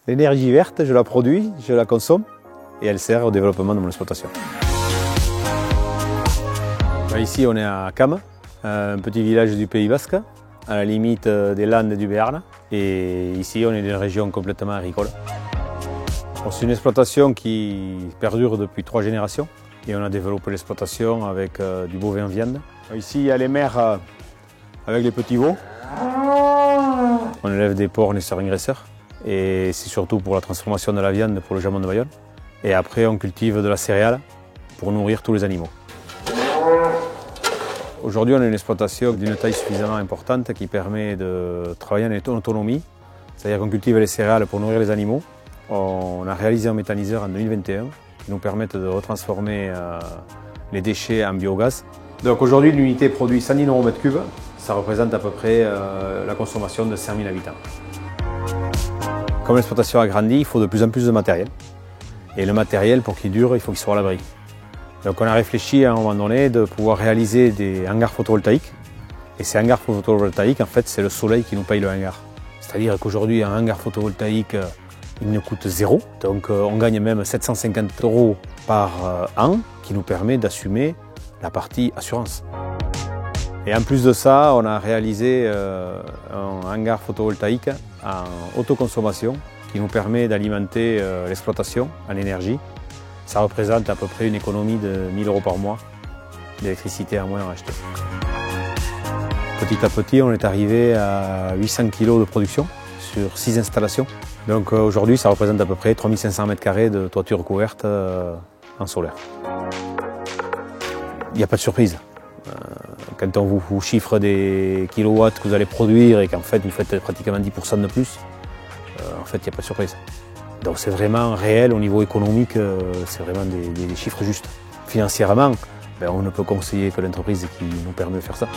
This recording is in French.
L'énergie verte, je la produis, je la consomme et elle sert au développement de mon exploitation. Ici, on est à Cam, un petit village du Pays Basque, à la limite des Landes du Béarn. Et ici, on est dans une région complètement agricole. C'est une exploitation qui perdure depuis 3 générations et on a développé l'exploitation avec du bovin viande. Ici, il y a les mers avec les petits veaux. On élève des porcs naisseurs engraisseurs et c'est surtout pour la transformation de la viande pour le jamon de Bayonne. Et après, on cultive de la céréale pour nourrir tous les animaux. Aujourd'hui, on a une exploitation d'une taille suffisamment importante qui permet de travailler en autonomie. C'est-à-dire qu'on cultive les céréales pour nourrir les animaux. On a réalisé un méthaniseur en 2021 qui nous permet de retransformer les déchets en biogaz. Donc aujourd'hui, l'unité produit 110 Nm3. Ça représente à peu près la consommation de 5000 habitants. Comme l'exploitation a grandi, il faut de plus en plus de matériel. Et le matériel, pour qu'il dure, il faut qu'il soit à l'abri. Donc on a réfléchi à un moment donné de pouvoir réaliser des hangars photovoltaïques. Et ces hangars photovoltaïques, en fait, c'est le soleil qui nous paye le hangar. C'est-à-dire qu'aujourd'hui, un hangar photovoltaïque, il ne coûte 0. Donc on gagne même 750 € par an, qui nous permet d'assumer la partie assurance. Et en plus de ça, on a réalisé un hangar photovoltaïque en autoconsommation qui nous permet d'alimenter l'exploitation en énergie. Ça représente à peu près une économie de 1000 € par mois d'électricité en moins à acheter. Petit à petit, on est arrivé à 800 kg de production sur 6 installations. Donc aujourd'hui, ça représente à peu près 3500 m² de toiture couverte en solaire. Il n'y a pas de surprise. Quand on vous chiffre des kilowatts que vous allez produire et qu'en fait vous faites pratiquement 10% de plus, en fait il n'y a pas de surprise. Donc c'est vraiment réel au niveau économique, c'est vraiment des chiffres justes. Financièrement, on ne peut conseiller que l'entreprise qui nous permet de faire ça.